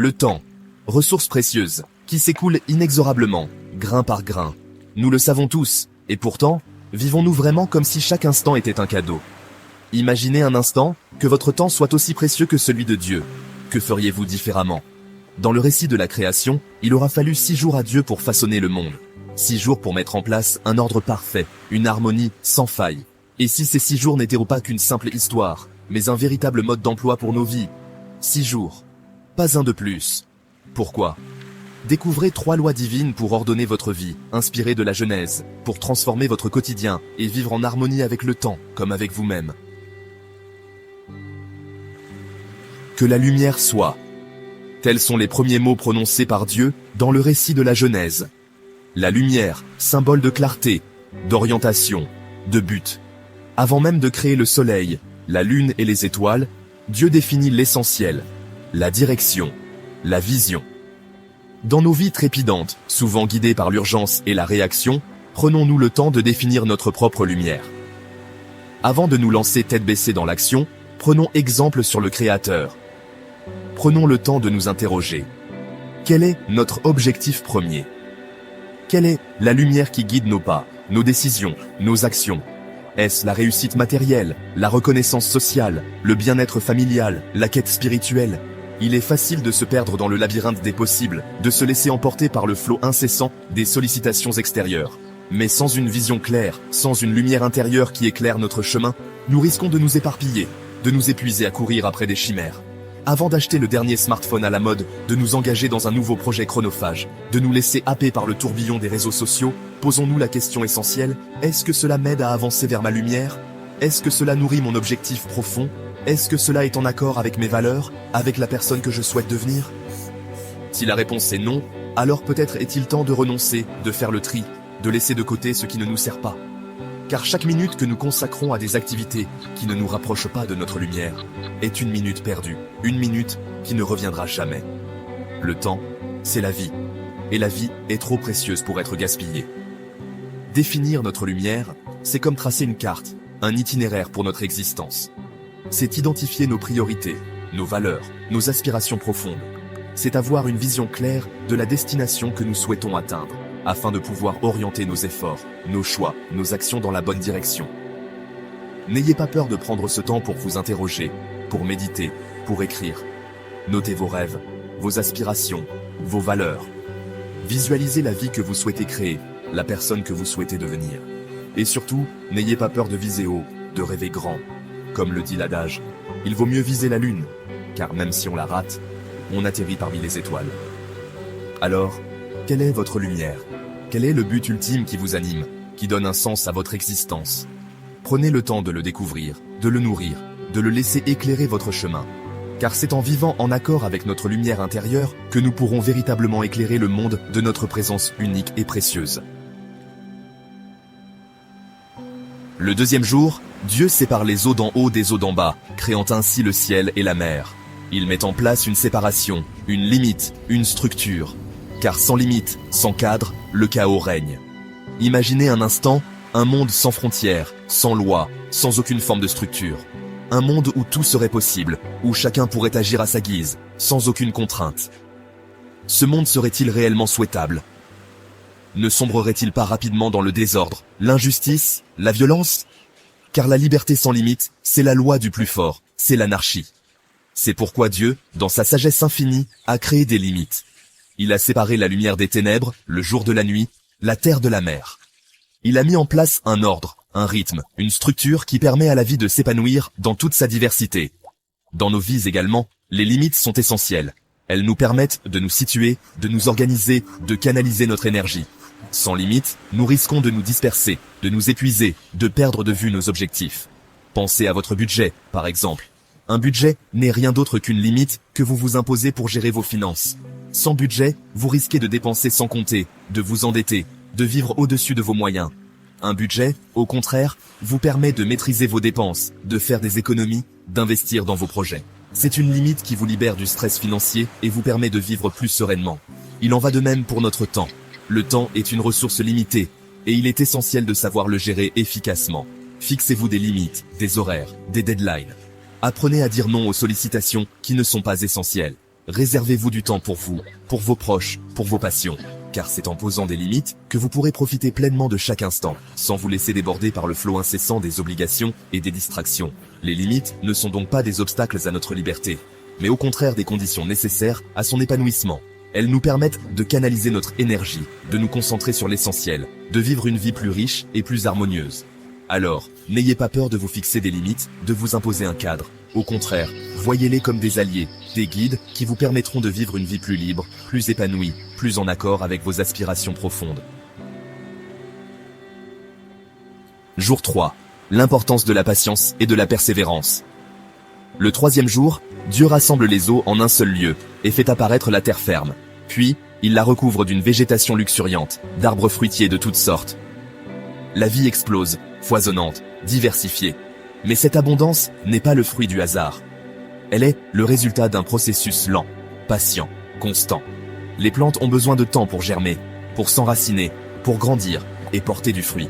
Le temps, ressource précieuse, qui s'écoule inexorablement, grain par grain. Nous le savons tous, et pourtant, vivons-nous vraiment comme si chaque instant était un cadeau? Imaginez un instant que votre temps soit aussi précieux que celui de Dieu. Que feriez-vous différemment? Dans le récit de la création, il aura fallu 6 jours à Dieu pour façonner le monde. 6 jours pour mettre en place un ordre parfait, une harmonie sans faille. Et si ces 6 jours n'étaient pas qu'une simple histoire, mais un véritable mode d'emploi pour nos vies? 6 jours. Pas un de plus. Pourquoi? Découvrez 3 lois divines pour ordonner votre vie, inspirées de la Genèse, pour transformer votre quotidien et vivre en harmonie avec le temps, comme avec vous-même. Que la lumière soit. Tels sont les premiers mots prononcés par Dieu dans le récit de la Genèse. La lumière, symbole de clarté, d'orientation, de but. Avant même de créer le soleil, la lune et les étoiles, Dieu définit l'essentiel, la direction, la vision. Dans nos vies trépidantes, souvent guidées par l'urgence et la réaction, prenons-nous le temps de définir notre propre lumière. Avant de nous lancer tête baissée dans l'action, prenons exemple sur le Créateur. Prenons le temps de nous interroger. Quel est notre objectif premier? Quelle est la lumière qui guide nos pas, nos décisions, nos actions? Est-ce la réussite matérielle, la reconnaissance sociale, le bien-être familial, la quête spirituelle? Il est facile de se perdre dans le labyrinthe des possibles, de se laisser emporter par le flot incessant des sollicitations extérieures. Mais sans une vision claire, sans une lumière intérieure qui éclaire notre chemin, nous risquons de nous éparpiller, de nous épuiser à courir après des chimères. Avant d'acheter le dernier smartphone à la mode, de nous engager dans un nouveau projet chronophage, de nous laisser happer par le tourbillon des réseaux sociaux, posons-nous la question essentielle, est-ce que cela m'aide à avancer vers ma lumière? Est-ce que cela nourrit mon objectif profond? Est-ce que cela est en accord avec mes valeurs, avec la personne que je souhaite devenir? Si la réponse est non, alors peut-être est-il temps de renoncer, de faire le tri, de laisser de côté ce qui ne nous sert pas. Car chaque minute que nous consacrons à des activités qui ne nous rapprochent pas de notre lumière est une minute perdue, une minute qui ne reviendra jamais. Le temps, c'est la vie, et la vie est trop précieuse pour être gaspillée. Définir notre lumière, c'est comme tracer une carte, un itinéraire pour notre existence. C'est identifier nos priorités, nos valeurs, nos aspirations profondes. C'est avoir une vision claire de la destination que nous souhaitons atteindre, afin de pouvoir orienter nos efforts, nos choix, nos actions dans la bonne direction. N'ayez pas peur de prendre ce temps pour vous interroger, pour méditer, pour écrire. Notez vos rêves, vos aspirations, vos valeurs. Visualisez la vie que vous souhaitez créer, la personne que vous souhaitez devenir. Et surtout, n'ayez pas peur de viser haut, de rêver grand. Comme le dit l'adage, il vaut mieux viser la lune, car même si on la rate, on atterrit parmi les étoiles. Alors, quelle est votre lumière? Quel est le but ultime qui vous anime, qui donne un sens à votre existence? Prenez le temps de le découvrir, de le nourrir, de le laisser éclairer votre chemin. Car c'est en vivant en accord avec notre lumière intérieure que nous pourrons véritablement éclairer le monde de notre présence unique et précieuse. Le deuxième jour, Dieu sépare les eaux d'en haut des eaux d'en bas, créant ainsi le ciel et la mer. Il met en place une séparation, une limite, une structure. Car sans limite, sans cadre, le chaos règne. Imaginez un instant, un monde sans frontières, sans loi, sans aucune forme de structure. Un monde où tout serait possible, où chacun pourrait agir à sa guise, sans aucune contrainte. Ce monde serait-il réellement souhaitable? Ne sombrerait-il pas rapidement dans le désordre, l'injustice, la violence? Car la liberté sans limite, c'est la loi du plus fort, c'est l'anarchie. C'est pourquoi Dieu, dans sa sagesse infinie, a créé des limites. Il a séparé la lumière des ténèbres, le jour de la nuit, la terre de la mer. Il a mis en place un ordre, un rythme, une structure qui permet à la vie de s'épanouir dans toute sa diversité. Dans nos vies également, les limites sont essentielles. Elles nous permettent de nous situer, de nous organiser, de canaliser notre énergie. Sans limite, nous risquons de nous disperser, de nous épuiser, de perdre de vue nos objectifs. Pensez à votre budget, par exemple. Un budget n'est rien d'autre qu'une limite que vous vous imposez pour gérer vos finances. Sans budget, vous risquez de dépenser sans compter, de vous endetter, de vivre au-dessus de vos moyens. Un budget, au contraire, vous permet de maîtriser vos dépenses, de faire des économies, d'investir dans vos projets. C'est une limite qui vous libère du stress financier et vous permet de vivre plus sereinement. Il en va de même pour notre temps. Le temps est une ressource limitée, et il est essentiel de savoir le gérer efficacement. Fixez-vous des limites, des horaires, des deadlines. Apprenez à dire non aux sollicitations qui ne sont pas essentielles. réservez-vous du temps pour vous, pour vos proches, pour vos passions. Car c'est en posant des limites que vous pourrez profiter pleinement de chaque instant, sans vous laisser déborder par le flot incessant des obligations et des distractions. Les limites ne sont donc pas des obstacles à notre liberté, mais au contraire des conditions nécessaires à son épanouissement. Elles nous permettent de canaliser notre énergie, de nous concentrer sur l'essentiel, de vivre une vie plus riche et plus harmonieuse. Alors, n'ayez pas peur de vous fixer des limites, de vous imposer un cadre. Au contraire, voyez-les comme des alliés, des guides qui vous permettront de vivre une vie plus libre, plus épanouie, plus en accord avec vos aspirations profondes. Jour 3. L'importance de la patience et de la persévérance. Le troisième jour, Dieu rassemble les eaux en un seul lieu et fait apparaître la terre ferme. Puis, il la recouvre d'une végétation luxuriante, d'arbres fruitiers de toutes sortes. La vie explose, foisonnante, diversifiée. Mais cette abondance n'est pas le fruit du hasard. Elle est le résultat d'un processus lent, patient, constant. Les plantes ont besoin de temps pour germer, pour s'enraciner, pour grandir et porter du fruit.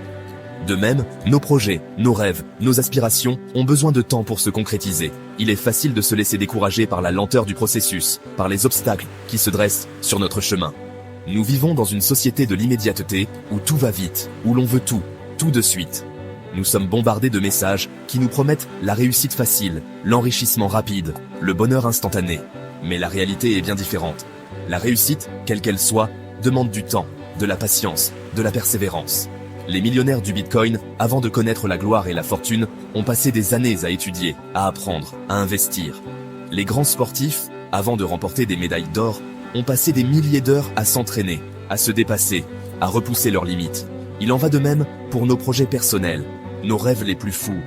De même, nos projets, nos rêves, nos aspirations ont besoin de temps pour se concrétiser. Il est facile de se laisser décourager par la lenteur du processus, par les obstacles qui se dressent sur notre chemin. Nous vivons dans une société de l'immédiateté où tout va vite, où l'on veut tout de suite. Nous sommes bombardés de messages qui nous promettent la réussite facile, l'enrichissement rapide, le bonheur instantané. Mais la réalité est bien différente. La réussite, quelle qu'elle soit, demande du temps, de la patience, de la persévérance. Les millionnaires du Bitcoin, avant de connaître la gloire et la fortune, ont passé des années à étudier, à apprendre, à investir. Les grands sportifs, avant de remporter des médailles d'or, ont passé des milliers d'heures à s'entraîner, à se dépasser, à repousser leurs limites. Il en va de même pour nos projets personnels, nos rêves les plus fous.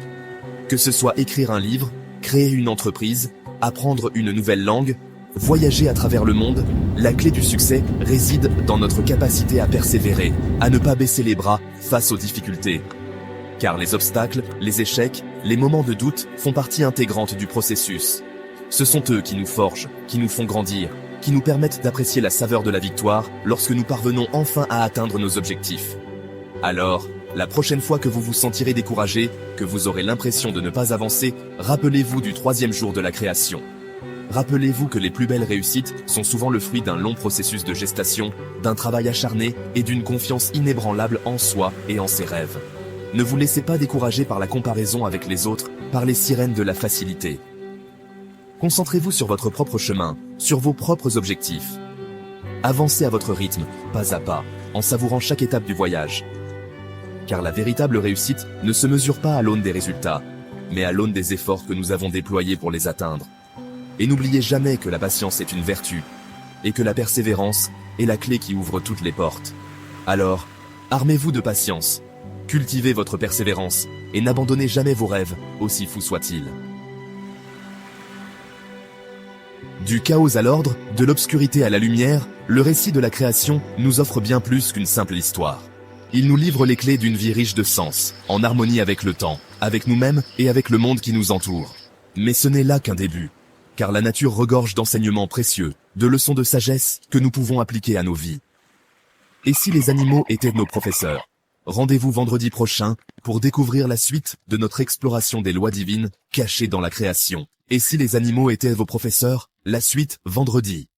Que ce soit écrire un livre, créer une entreprise, apprendre une nouvelle langue, voyager à travers le monde, la clé du succès réside dans notre capacité à persévérer, à ne pas baisser les bras face aux difficultés. Car les obstacles, les échecs, les moments de doute font partie intégrante du processus. Ce sont eux qui nous forgent, qui nous font grandir, qui nous permettent d'apprécier la saveur de la victoire lorsque nous parvenons enfin à atteindre nos objectifs. Alors, la prochaine fois que vous vous sentirez découragé, que vous aurez l'impression de ne pas avancer, rappelez-vous du troisième jour de la création. Rappelez-vous que les plus belles réussites sont souvent le fruit d'un long processus de gestation, d'un travail acharné et d'une confiance inébranlable en soi et en ses rêves. Ne vous laissez pas décourager par la comparaison avec les autres, par les sirènes de la facilité. Concentrez-vous sur votre propre chemin, sur vos propres objectifs. Avancez à votre rythme, pas à pas, en savourant chaque étape du voyage. Car la véritable réussite ne se mesure pas à l'aune des résultats, mais à l'aune des efforts que nous avons déployés pour les atteindre. Et n'oubliez jamais que la patience est une vertu, et que la persévérance est la clé qui ouvre toutes les portes. Alors, armez-vous de patience, cultivez votre persévérance, et n'abandonnez jamais vos rêves, aussi fous soient-ils. Du chaos à l'ordre, de l'obscurité à la lumière, le récit de la création nous offre bien plus qu'une simple histoire. Il nous livre les clés d'une vie riche de sens, en harmonie avec le temps, avec nous-mêmes et avec le monde qui nous entoure. Mais ce n'est là qu'un début, car la nature regorge d'enseignements précieux, de leçons de sagesse que nous pouvons appliquer à nos vies. Et si les animaux étaient nos professeurs? Rendez-vous vendredi prochain pour découvrir la suite de notre exploration des lois divines cachées dans la création. Et si les animaux étaient vos professeurs? La suite vendredi.